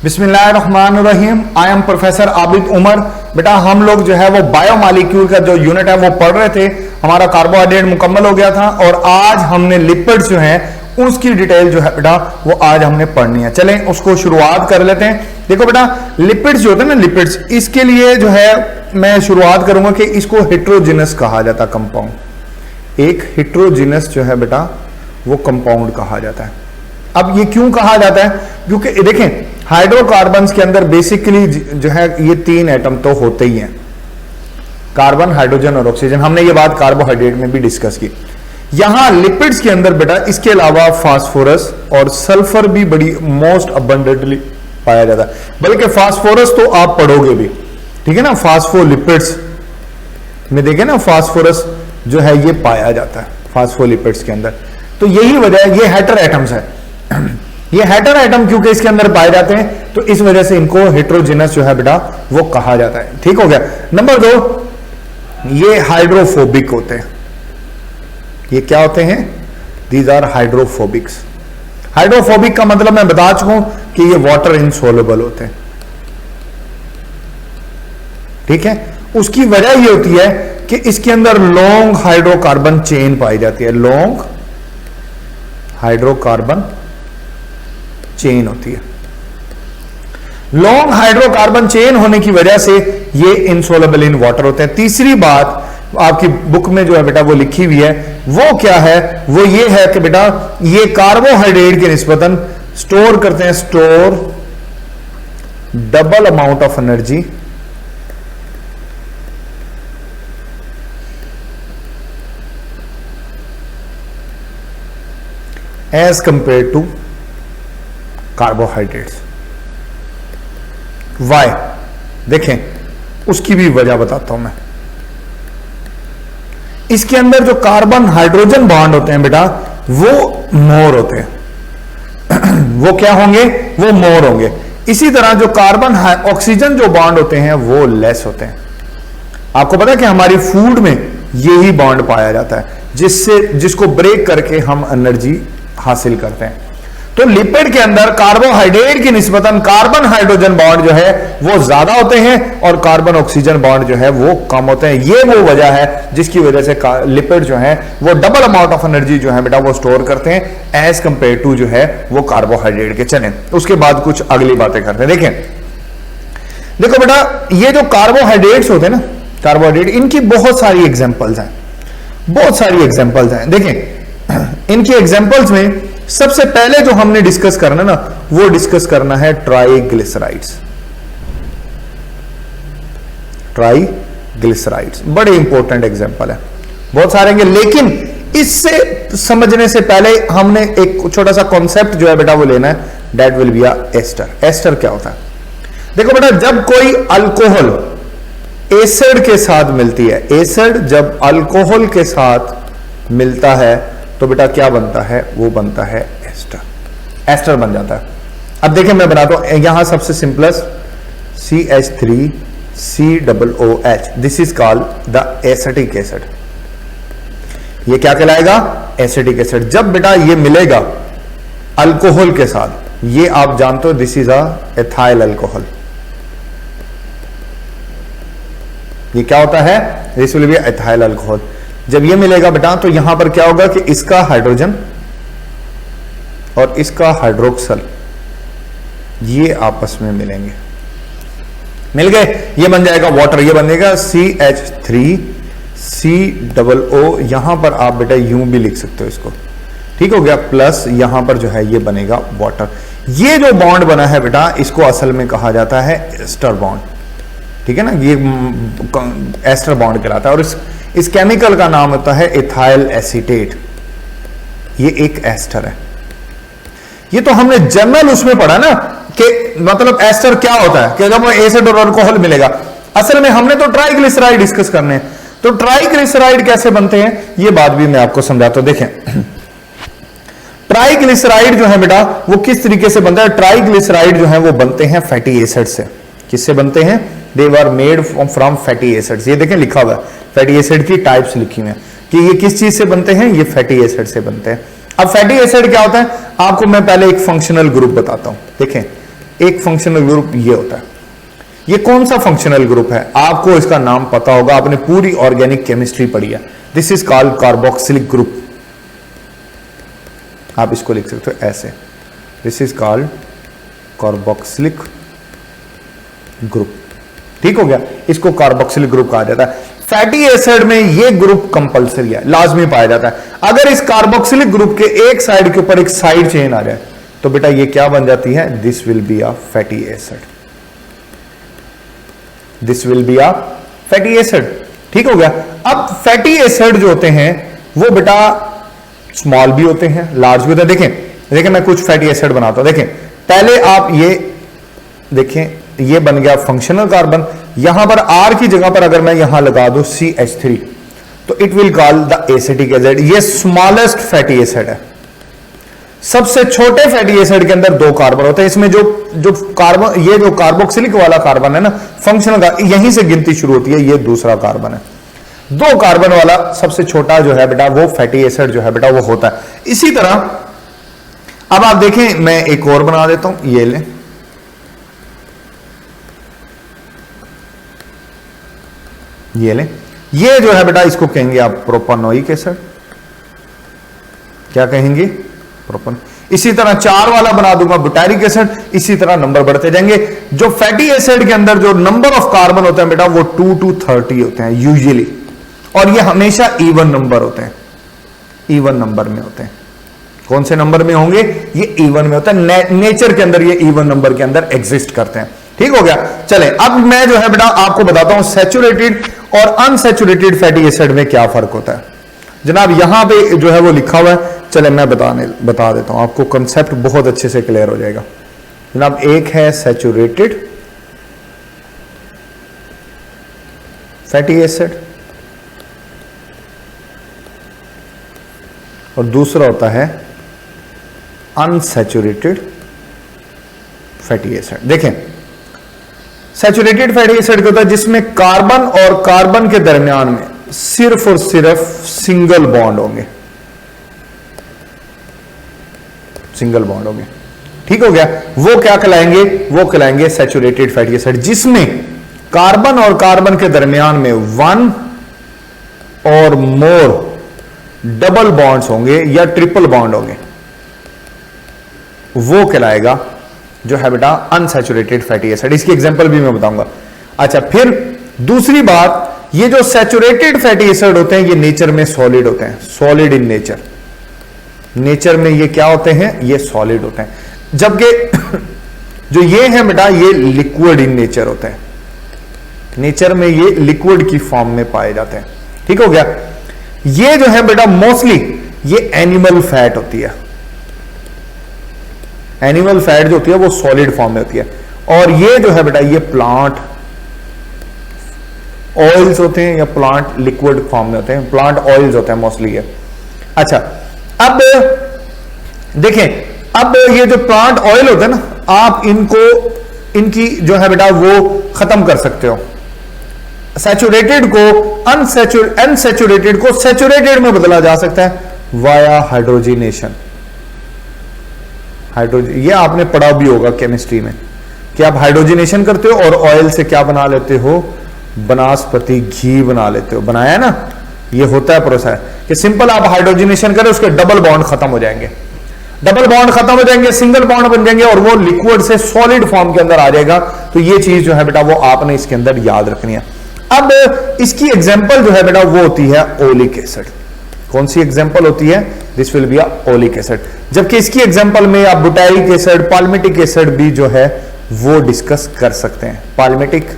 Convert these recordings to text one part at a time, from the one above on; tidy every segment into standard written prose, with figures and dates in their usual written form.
बिस्मिल्लाहिर्रहमानिर्रहीम। I am professor Abid Umar. बेटा हम लोग जो है वो बायोमॉलिक्यूल का जो यूनिट है वो पढ़ रहे थे। हमारा कार्बोहाइड्रेट मुकम्मल हो गया था और आज हमने लिपिड्स जो है उसकी डिटेल जो है बेटा वो आज हमने पढ़नी है। चलें उसको शुरुआत कर लेते हैं। देखो बेटा लिपिड्स जो होते हैं ना, लिपिड्स, इसके लिए जो है मैं शुरुआत करूंगा कि इसको हेट्रोजिनस कहा जाता है, कंपाउंड। एक हेट्रोजिनस जो है बेटा वो कंपाउंड कहा जाता है। अब ये क्यों कहा जाता है? क्योंकि देखें हाइड्रोकार्बन्स के अंदर बेसिकली जो है ये तीन एटम तो होते ही हैं, कार्बन, हाइड्रोजन और ऑक्सीजन। हमने ये बात कार्बोहाइड्रेट में भी डिस्कस की। यहां लिपिड्स के अंदर बेटा इसके अलावा फास्फोरस और सल्फर भी बड़ी मोस्ट अबंडेंटली पाया जाता है। बल्कि फास्फोरस तो आप पढ़ोगे भी, ठीक है ना। फास्फोलिपिड्स में देखें ना, फास्फोरस जो है ये पाया जाता है फास्फोलिपिड्स के अंदर। तो यही वजह है, ये हेटर एटम्स है। ये हेटर एटम क्योंकि इसके अंदर पाए जाते हैं तो इस वजह से इनको हेट्रोजिनस जो है बेटा वो कहा जाता है। ठीक हो गया। नंबर 2, ये हाइड्रोफोबिक होते हैं। ये क्या होते हैं? These are hydrophobics. हाइड्रोफोबिक का मतलब मैं बता चुका हूं कि ये वाटर इनसोल्युबल होते हैं, ठीक है। उसकी वजह ये होती है कि इसके अंदर लॉन्ग हाइड्रोकार्बन चेन पाई जाती है। लॉन्ग हाइड्रोकार्बन चेन होती है। लॉन्ग हाइड्रोकार्बन चेन होने की वजह से ये इनसोल्युबल इन वाटर होते हैं। तीसरी बात आपकी बुक में जो है बेटा वो लिखी हुई है, वो क्या है? वो ये है कि बेटा ये कार्बोहाइड्रेट के निस्बतन स्टोर करते हैं, store double amount of energy as compared to carbohydrates. Why? देखें उसकी भी वजह बताता हूं मैं। इसके अंदर जो कार्बन हाइड्रोजन बॉन्ड होते हैं बेटा वो मोर होते हैं। वो क्या होंगे? वो मोर होंगे। इसी तरह जो कार्बन ऑक्सीजन जो बॉन्ड होते हैं वो लेस होते हैं। आपको पता है कि हमारी फूड में यही बॉन्ड पाया जाता है जिसको ब्रेक करके हम एनर्जी हासिल करते हैं। तो लिपिड के अंदर कार्बोहाइड्रेट की निस्बतन कार्बन हाइड्रोजन बॉन्ड जो है वो ज्यादा होते हैं और कार्बन ऑक्सीजन बॉन्ड जो है वो कम होते हैं। ये वो वजह है जिसकी वजह से लिपिड जो है वो डबल अमाउंट ऑफ एनर्जी जो है बेटा वो स्टोर करते हैं एज कंपेयर टू जो है वो कार्बोहाइड्रेट के। चलें उसके बाद कुछ अगली बातें करते हैं। देखो बेटा ये जो कार्बोहाइड्रेट्स होते हैं ना, कार्बोहाइड्रेट, इनकी बहुत सारी एग्जांपल्स हैं, बहुत सारी एग्जांपल्स हैं। देखें इनकी एग्जांपल्स में सबसे पहले जो हमने डिस्कस करना ना वो डिस्कस करना है ट्राइग्लिसराइड्स। ट्राइग्लिसराइड्स बड़े इंपॉर्टेंट एग्जांपल है, बहुत सारे हैं, लेकिन इससे समझने से पहले हमने एक छोटा सा कॉन्सेप्ट जो है बेटा वो लेना है, that will be ester. Ester क्या होता है? देखो बेटा जब कोई अल्कोहल एसिड के साथ मिलती है, एसिड जब अल्कोहल के साथ मिलता है तो बेटा क्या बनता है? वो बनता है एस्टर। एस्टर बन जाता है। अब देखिए मैं बनाता हूं, यहां सबसे simplest CH3COOH, this is called the acetic acid. ये क्या कहलाएगा? Acetic acid. जब बेटा ये मिलेगा अल्कोहल के साथ, ये आप जानते हो this is a ethyl alcohol. ये क्या होता है? This will be ethyl alcohol. जब ये मिलेगा बेटा तो यहां पर क्या होगा कि इसका हाइड्रोजन और इसका हाइड्रोक्सल ये आपस में मिलेंगे, मिल गए, ये बन जाएगा वाटर। ये बनेगा CH3COO। यहां पर आप बेटा यूं भी लिख सकते हो इसको, ठीक हो गया, प्लस यहां पर जो है ये बनेगा वाटर। ये जो बॉन्ड बना है बेटा इसको असल में कहा जाता है एस्टर बॉन्ड, ठीक है ना। ये एस्टर बॉन्ड कहलाता है और इस केमिकल का नाम होता है इथाइल एसीटेट। ये एक एस्टर है। ये तो हमने जनरल उसमें पढ़ा ना कि मतलब एस्टर क्या होता है कि जब एसिड और अल्कोहल मिलेगा। असल में हमने तो ट्राइग्लिसराइड डिस्कस करने हैं। तो ट्राइग्लिसराइड कैसे बनते हैं ये बात भी मैं आपको समझाता हूं। देखें ट्राइग्लिसराइड जो है बेटा वो किस तरीके से बनता है? ट्राइग्लिसराइड जो है वो बनते हैं फैटी एसिड से। किससे बनते हैं? They are made from fatty acids. ये देखें लिखा हुआ है, फैटी एसिड की टाइप्स लिखी हुई है कि ये किस चीज से बनते हैं? ये फैटी एसिड से बनते हैं। अब फैटी एसिड क्या होता है? आपको मैं पहले एक फंक्शनल ग्रुप बताता हूं। देखें एक फंक्शनल ग्रुप ये होता है। ये कौन सा फंक्शनल ग्रुप है? आपको इसका नाम पता होगा, आपने पूरी ऑर्गेनिक केमिस्ट्री पढ़ी है। This is called carboxylic group. आप इसको लिख सकते हो ऐसे, this is called carboxylic group. ठीक हो गया, इसको कार्बोक्सिलिक ग्रुप कहा जाता है। फैटी एसिड में ये ग्रुप कंपलसरी है, लाजमी पाया जाता है। अगर इस कार्बोक्सिलिक ग्रुप के एक साइड के ऊपर एक साइड चेन आ जाए तो बेटा ये क्या बन जाती है? This will be a fatty acid. This will be a fatty acid. ठीक हो गया। अब फैटी एसिड जो होते हैं वो बेटा स्मॉल भी होते हैं, लार्ज भी होते हैं। देखें मैं कुछ फैटी एसिड बनाता हूं। देखें पहले आप ये देखें, ये बन गया फंक्शनल कार्बन। यहां पर R की जगह पर अगर मैं यहां लगा दूं CH3 तो it will call the acetic acid. ये स्मॉलेस्ट फैटी एसिड है। सबसे छोटे फैटी एसिड के अंदर 2 कार्बन होते हैं। इसमें जो कार्बन, ये जो कार्बोक्सिलिक वाला कार्बन है ना, फंक्शनल का, यहीं से गिनती शुरू होती है। ये दूसरा कार्बन है। 2 कार्बन वाला सबसे छोटा जो है बेटा वो फैटी एसिड जो है बेटा वो होता है। इसी तरह अब आप देखें, मैं एक और बना देता हूं। ये ले, ये जो है बेटा इसको कहेंगे आप प्रोपानोइक एसिड। क्या कहेंगे? प्रोपन। इसी तरह 4 वाला बना दूंगा बुटारिक एसिड। इसी तरह नंबर बढ़ते जाएंगे। जो फैटी एसिड के अंदर जो नंबर ऑफ कार्बन होते हैं बेटा वो 2 to 30 होते हैं यूजुअली, और ये हमेशा इवन नंबर होते हैं। इवन नंबर में होते हैं। कौन से नंबर में होंगे? ये इवन में होता है। नेचर के अंदर ये इवन नंबर के अंदर एग्जिस्ट करते हैं। ठीक हो गया। चले अब मैं जो है बेटा आपको बताता हूं सैचुरेटेड और अनसैचुरेटेड फैटी एसिड में क्या फर्क होता है। जनाब यहां पे जो है वो लिखा हुआ है, चले मैं बता देता हूं आपको, कंसेप्ट बहुत अच्छे से क्लियर हो जाएगा। जनाब एक है सैचुरेटेड फैटी एसिड और दूसरा होता है अनसैचुरेटेड फैटी एसिड। देखें सैचुरेटेड फैटी एसिड होता है जिसमें कार्बन और कार्बन के दरमियान में सिर्फ और सिर्फ सिंगल बॉन्ड होंगे। सिंगल बॉन्ड होंगे। ठीक हो गया। वो क्या कहलाएंगे? वो कहलाएंगे सैचुरेटेड फैटी एसिड, जिसमें कार्बन और कार्बन के दरमियान में 1 और मोर डबल बॉन्ड्स होंगे या ट्रिपल बॉन्ड होंगे। वो कहलाएगा जो है बेटा अनसैचुरेटेड फैटी एसिड। इसकी एग्जांपल भी मैं बताऊंगा। अच्छा, फिर दूसरी बात, ये जो सैचुरेटेड फैटी एसिड होते हैं ये नेचर में सॉलिड होते हैं। Solid in nature. नेचर में ये क्या होते हैं? ये सॉलिड होते हैं। जबकि जो ये है बेटा ये लिक्विड इन नेचर होते हैं। नेचर में ये लिक्विड की फॉर्म में पाए जाते हैं। ठीक हो गया। ये जो है बेटा मोस्टली ये एनिमल फैट होती है। एनिमल फैट जो होती है वो सॉलिड फॉर्म में होती है। और ये जो है बेटा ये प्लांट ऑयल्स होते हैं या प्लांट लिक्विड फॉर्म में होते हैं। प्लांट ऑयल्स होते हैं मोस्टली ये। अच्छा, अब देखें, अब ये जो प्लांट ऑयल होते हैं ना, आप इनकी जो है बेटा वो खत्म कर सकते हो। सैचुरेटेड को अनसैचुरेटेड को सैचुरेटेड में बदला जा सकता है वाया हाइड्रोजिनेशन। ये आपने पढ़ा भी होगा केमिस्ट्री में कि आप हाइड्रोजिनेशन करते हो और ऑयल से क्या बना लेते हो? वनस्पति घी बना लेते हो। बनाया ना, ये होता है प्रोसेस कि सिंपल आप हाइड्रोजिनेशन करें, उसके डबल बॉन्ड खत्म हो जाएंगे। डबल बॉन्ड खत्म हो जाएंगे, सिंगल बॉन्ड बन जाएंगे और वो लिक्विड से सॉलिड फॉर्म के अंदर आ जाएगा। तो ये चीज जो है बेटा वो आपने इसके अंदर याद रखनी है। अब इसकी एग्जांपल जो है बेटा वो होती है ओलिक एसिड। कौन सी एग्जांपल होती है? This will be a oleic acid. जबकि इसकी एग्जांपल में आप बुटाइलिक एसिड, पाल्मिटिक एसिड भी जो है वो डिस्कस कर सकते हैं। पाल्मिटिक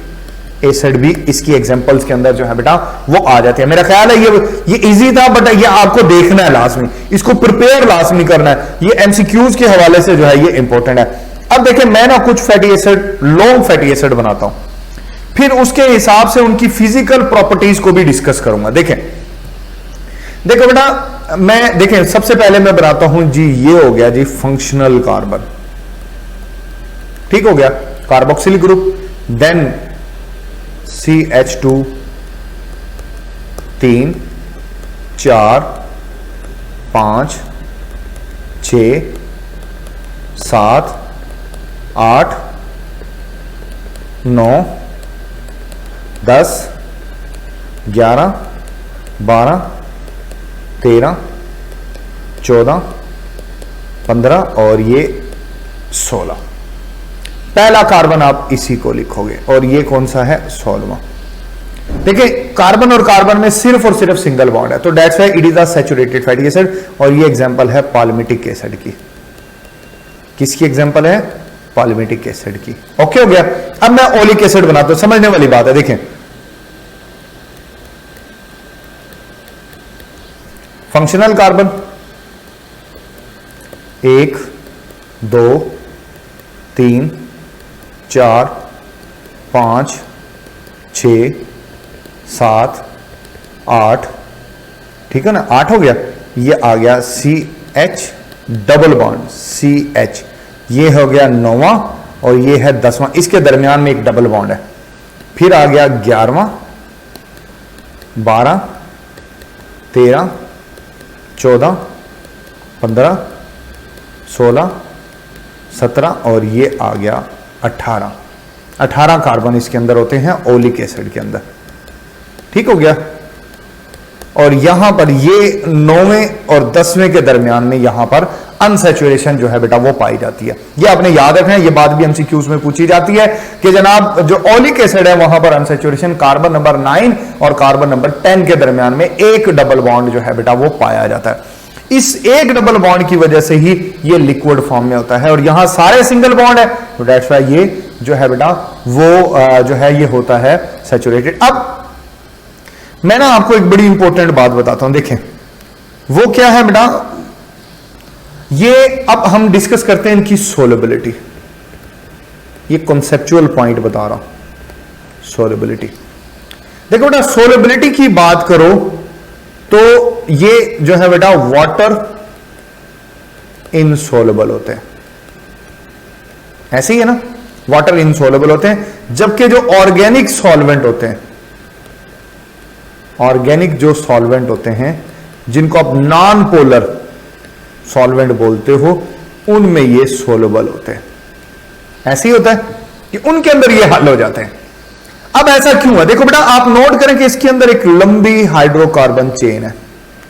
एसिड भी इसकी एग्जांपल्स के अंदर जो है बेटा वो आ जाती है। मेरा ख्याल है ये इजी था, बट ये आपको देखना है लाजमी, इसको प्रिपेयर लाजमी करना है। ये एमसीक्यूज के हवाले से जो है ये इंपॉर्टेंट है। अब देखिए मैं ना कुछ fatty acid, long fatty acid बनाता हूं, फिर उसके हिसाब से उनकी फिजिकल प्रॉपर्टीज को भी डिस्कस करूंगा। देखो बेटा, मैं देखें सबसे पहले मैं बनाता हूं जी, ये हो गया जी फंक्शनल कार्बन। ठीक हो गया, कार्बोक्सिलिक ग्रुप, देन CH2 3 4 5 6 7 8 9, 10, 11, 12, 13, 14, 15 और ये 16। पहला कार्बन आप इसी को लिखोगे और ये कौन सा है? 16वां। देखिए कार्बन और कार्बन में सिर्फ और सिर्फ सिंगल बॉन्ड है, तो that's why it is a saturated fatty acid. और ये एग्जांपल है पाल्मिटिक एसिड की। किसकी एग्जांपल है? पाल्मिटिक एसिड की। ओके हो गया। अब मैं ओलिक एसिड बनाता हूं, समझने वाली बात है। देखें फंक्शनल कार्बन 1, 2, 3, 4, 5, 6, 7, 8, ठीक है ना, 8 हो गया। ये आ गया CH डबल बॉन्ड CH, ये हो गया 9वां और ये है 10वां, इसके दरमियान में एक डबल बॉन्ड है। फिर आ गया 11वां, 12, 13, 14, 15, 16, 17 और ये आ गया 18। 18 कार्बन इसके अंदर होते हैं ओलिक एसिड के अंदर। ठीक हो गया। और यहां पर ये 9वें और 10वें के दरमियान में यहां पर अनसैचुरेशन जो है बेटा वो पाई जाती है। ये आपने याद रखना है, ये बात भी एमसीक्यूज में पूछी जाती है कि जनाब जो ओलिक एसिड है वहां पर अनसैचुरेशन कार्बन नंबर 9 और कार्बन नंबर 10 के दरमियान में एक डबल बॉन्ड जो है बेटा वो पाया जाता है। इस एक डबल बॉन्ड की वजह से ही ये लिक्विड फॉर्म में होता है और यहां सारे सिंगल बॉन्ड है, तो दैट्स व्हाई ये जो है बेटा वो जो है ये होता है सैचुरेटेड। अब मैं ना आपको एक बड़ी इंपॉर्टेंट बात बताता हूं, देखें वो क्या है बेटा, ये अब हम डिस्कस करते हैं इनकी सोलेबिलिटी। ये कॉन्सेप्चुअल पॉइंट बता रहा हूं, सोलेबिलिटी। देखो बेटा सोलेबिलिटी की बात करो तो ये जो है बेटा वाटर इनसोलेबल होते हैं, ऐसे ही है ना, वाटर इनसोलेबल होते हैं। जबकि जो ऑर्गेनिक सॉल्वेंट होते हैं, ऑर्गेनिक जो सॉल्वेंट होते हैं जिनको आप नॉन पोलर सॉल्वेंट बोलते हो, उनमें ये सोलेबल होते हैं। ऐसे ही होता है कि उनके अंदर ये हल हो जाते हैं। अब ऐसा क्यों है? देखो बेटा आप नोट करें कि इसके अंदर एक लंबी हाइड्रोकार्बन चेन है,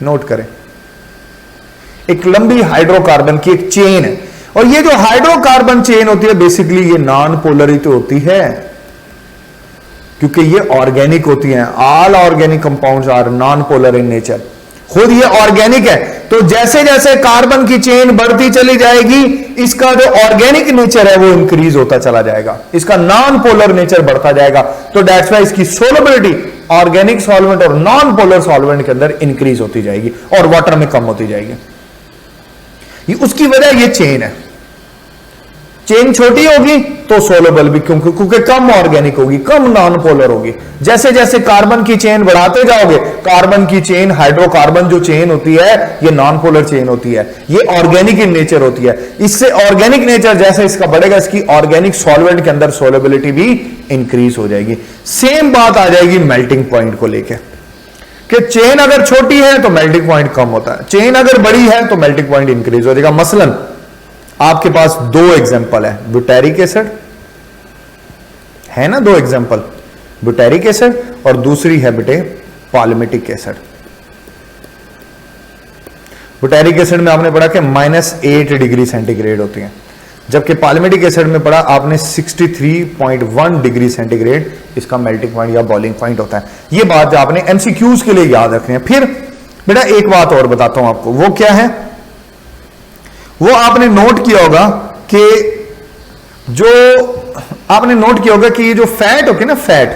नोट करें, एक लंबी हाइड्रोकार्बन की एक चेन है। और ये जो हाइड्रोकार्बन चेन होती है बेसिकली ये नॉन पोलर ही तो होती है, क्योंकि ये ऑर्गेनिक होती हैं। All organic compounds are non polar in nature. खुद ये ऑर्गेनिक है, तो जैसे जैसे कार्बन की चेन बढ़ती चली जाएगी इसका जो ऑर्गेनिक नेचर है वो इंक्रीज होता चला जाएगा, इसका नॉन पोलर नेचर बढ़ता जाएगा। तो दैट्स व्हाई इसकी सोलेबिलिटी ऑर्गेनिक सॉल्वेंट और नॉन पोलर सॉल्वेंट के अंदर इंक्रीज होती जाएगी और वाटर में कम होती जाएगी। ये उसकी वजह ये चेन है। चेन छोटी होगी तो सोलेबल भी, क्योंकि कम ऑर्गेनिक होगी, कम नॉन पोलर होगी। जैसे जैसे कार्बन की चेन बढ़ाते जाओगे, कार्बन की चेन, हाइड्रोकार्बन जो चेन होती है ये नॉन पोलर चेन होती है, ये ऑर्गेनिक इन नेचर होती है। इससे ऑर्गेनिक नेचर जैसे इसका बढ़ेगा इसकी ऑर्गेनिक सॉल्वेंट के अंदर सोलेबिलिटी भी इंक्रीज हो जाएगी। सेम बात आ जाएगी मेल्टिंग पॉइंट को लेकर कि चेन अगर छोटी है तो मेल्टिंग पॉइंट कम होता है, चेन अगर बड़ी है तो मेल्टिंग पॉइंट इंक्रीज हो जाएगा। मसलन आपके पास दो एग्जांपल है, ब्यूटेरिक एसिड है ना, दो एग्जांपल, ब्यूटेरिक एसिड और दूसरी है बेटे पाल्मिटिक एसिड। ब्यूटेरिक एसिड में आपने पढ़ा कि -8 डिग्री सेंटीग्रेड होती है, जबकि पाल्मिटिक एसिड में पढ़ा आपने 63.1 डिग्री सेंटीग्रेड इसका मेल्टिंग पॉइंट या बॉइलिंग पॉइंट होता है। ये बात आपने एमसीक्यूज के लिए याद रखनी है। फिर बेटा एक बात और बताता हूं आपको, वो क्या है, वो आपने नोट किया होगा कि जो आपने नोट किया होगा कि ये जो फैट होती है ना, फैट,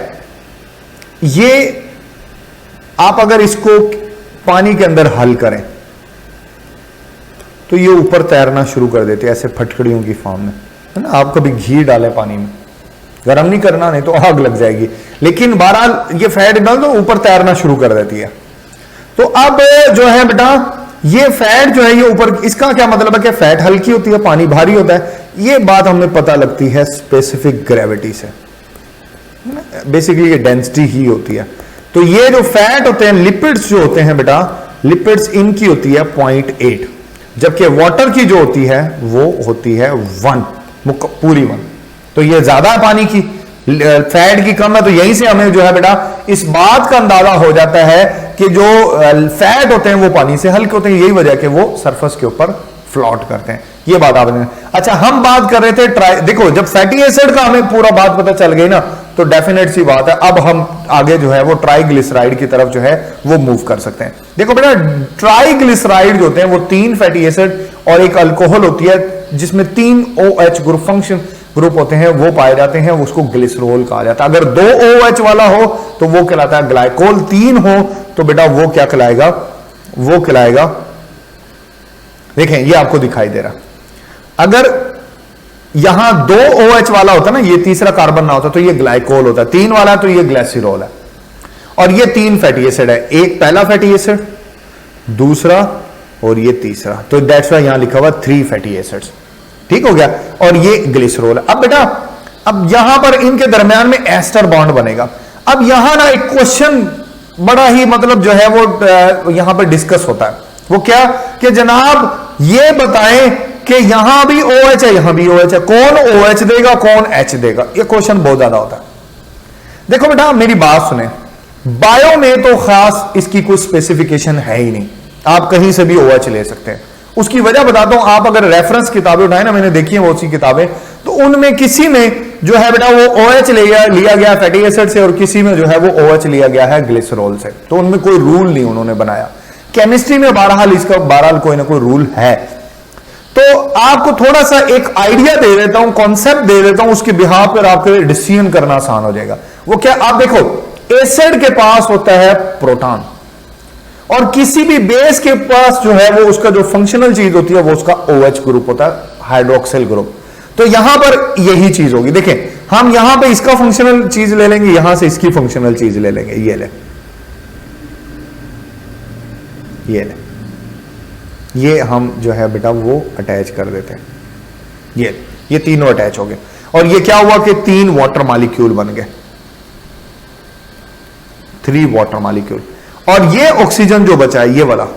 ये आप अगर इसको पानी के अंदर हल करें तो ये ऊपर तैरना शुरू कर देते हैं ऐसे फटकड़ियों की फॉर्म में, है ना। आप कभी घी डालें पानी में, गर्म नहीं करना नहीं तो आग लग जाएगी, लेकिन बहरहाल ये फैट डाल दो ऊपर तैरना शुरू कर देती है। तो अब जो है बेटा ये फैट जो है ये ऊपर, इसका क्या मतलब है कि फैट हल्की होती है, पानी भारी होता है। ये बात हमें पता लगती है स्पेसिफिक ग्रेविटी से, बेसिकली ये डेंसिटी ही होती है। तो ये जो फैट होते हैं, लिपिड्स जो होते हैं बेटा, लिपिड्स इनकी होती है 0.8, जबकि वाटर की जो होती है वो होती है 1, पूरी 1। तो ये ज्यादा है पानी की, फैट की कम है, तो यहीं से हमें जो है बेटा इस बात का अंदाजा हो जाता है कि जो फैट होते हैं वो पानी से हल्के होते हैं, यही वजह कि वो सरफेस के ऊपर फ्लोट करते हैं। ये बात आपने, अच्छा हम बात कर रहे थे देखो जब फैटी एसिड का हमें पूरा बात पता चल गई ना, तो डेफिनेट सी बात है अब हम आगे जो है वो ट्राइग्लिसराइड की तरफ जो है वो मूव कर सकते हैं। देखो बेटा ट्राइग्लिसराइड जो होते हैं वो 3 फैटी एसिड और एक अल्कोहल होती है जिसमें 3 OH ग्रुप फंक्शन ग्रुप होते हैं वो पाए जाते हैं, उसको ग्लिसरॉल कहा जाता है। अगर 2 OH वाला हो तो वो कहलाता है ग्लाइकोल, 3 हो तो बेटा वो क्या कहलाएगा, वो कहलाएगा, देखें ये आपको दिखाई दे रहा, अगर यहां 2 OH वाला होता ना, ये तीसरा कार्बन ना होता तो ये ग्लाइकोल होता, 3 वाला तो ये ग्लिसरॉल है। और ये 3 फैटी एसिड है, एक पहला फैटी एसिड, दूसरा और ये तीसरा, तो दैट्स व्हाई यहां लिखा हुआ 3 फैटी एसिड्स, ठीक हो गया। और ये ग्लिसरॉल है। अब बेटा अब यहां पर इनके दरमियान में एस्टर बॉन्ड बनेगा। अब यहां ना एक क्वेश्चन बड़ा ही मतलब जो है वो यहां पर डिस्कस होता है, वो क्या कि जनाब ये बताएं कि यहां भी OH है यहां भी OH है, कौन OH देगा कौन H देगा, ये क्वेश्चन बहुत ज्यादा होता है। देखो बेटा मेरी बात सुने, बायो में तो खास इसकी कोई स्पेसिफिकेशन है ही नहीं, आप कहीं से भी OH ले सकते हैं। उसकी वजह बताता हूं, आप अगर रेफरेंस किताबें उठाए ना, मैंने देखी है बहुत सी किताबें, तो उनमें किसी में जो है बेटा वो OH लिया गया फैटी एसिड से और किसी में जो है वो OH लिया गया है ग्लिसरॉल से, तो उनमें कोई रूल नहीं उन्होंने बनाया। केमिस्ट्री में बहरहाल इसका बहरहाल कोई ना कोई रूल है। तो आपको थोड़ा सा एक आइडिया दे देता हूं, कॉन्सेप्ट दे देता हूं, उसके बिहाफ पर आपके डिसीजन करना आसान हो जाएगा। वो क्या, आप देखो एसिड के पास होता है प्रोटॉन और किसी भी बेस के पास जो है वो उसका जो फंक्शनल चीज होती है वो उसका OH ग्रुप होता है, हाइड्रोक्सिल ग्रुप। तो यहां पर यही चीज होगी, देखें हम यहां पे इसका फंक्शनल चीज ले लेंगे, यहां से इसकी फंक्शनल चीज ले लेंगे, ये ले ये हम जो है बेटा वो अटैच कर देते हैं, ये तीनों अटैच हो गए और ये क्या हुआ कि 3 वाटर मॉलिक्यूल बन गए, 3 वाटर मॉलिक्यूल। और ये ऑक्सीजन जो बचा है ये वाला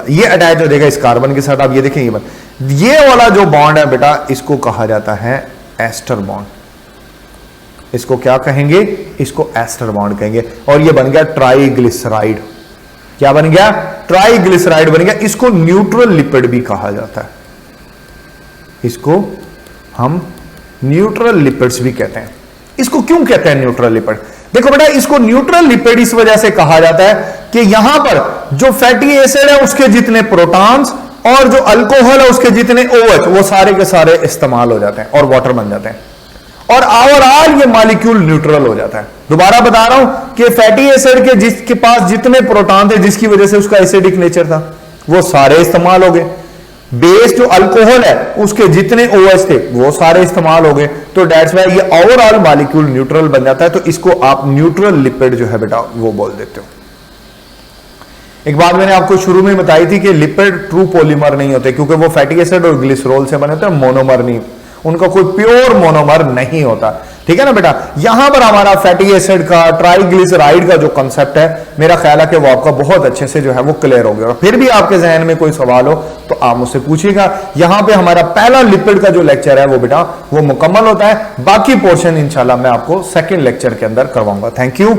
ये अटैच हो जाएगा इस कार्बन के साथ। आप ये देखें ये वाला जो बॉन्ड है बेटा इसको कहा जाता है एस्टर बॉन्ड। इसको क्या कहेंगे, इसको एस्टर बॉन्ड कहेंगे। और ये बन गया ट्राइग्लिसराइड। क्या बन गया, ट्राइग्लिसराइड बन गया। इसको न्यूट्रल लिपिड भी कहा जाता है, इसको हम न्यूट्रल लिपिड्स भी कहते हैं। इसको क्यों कहते हैं न्यूट्रल लिपिड, देखो बेटा इसको न्यूट्रल लिपिड इस वजह से कहा जाता है कि यहां पर जो फैटी एसिड है उसके जितने प्रोटॉन्स और जो अल्कोहल है उसके जितने OH वो सारे के सारे इस्तेमाल हो जाते हैं और वाटर बन जाते हैं और ओवरऑल ये मॉलिक्यूल न्यूट्रल हो जाता है। दोबारा बता रहा हूं कि फैटी एसिड के जिसके पास जितने प्रोटॉन थे जिसकी वजह से उसका एसिडिक नेचर था वो सारे इस्तेमाल हो गए। बेस जो अल्कोहल है उसके जितने OH थे वो सारे इस्तेमाल हो गए। तो दैट्स व्हाई ये ओवरऑल मॉलिक्यूल न्यूट्रल बन जाता है। तो इसको आप न्यूट्रल लिपिड जो है बेटा वो बोल देते हो। एक बात मैंने आपको शुरू में बताई थी कि लिपिड ट्रू पॉलीमर नहीं होते क्योंकि वो फैटी एसिड और ग्लिसरॉल से बने होते हैं, मोनोमर नहीं, उनका कोई प्योर मोनोमर नहीं होता। ठीक है ना बेटा। यहां पर हमारा फैटी एसिड का ट्राइग्लिसराइड का जो कांसेप्ट है मेरा ख्याल है कि वो आपका बहुत अच्छे से जो है वो क्लियर हो गया। और फिर भी आपके जहन में कोई सवाल हो तो आप मुझसे पूछिएगा। यहां पे हमारा पहला लिपिड का जो लेक्चर है वो बेटा वो मुकम्मल होता है। बाकी पोर्शन इंशाल्लाह मैं आपको सेकंड लेक्चर के अंदर करवाऊंगा। Thank you.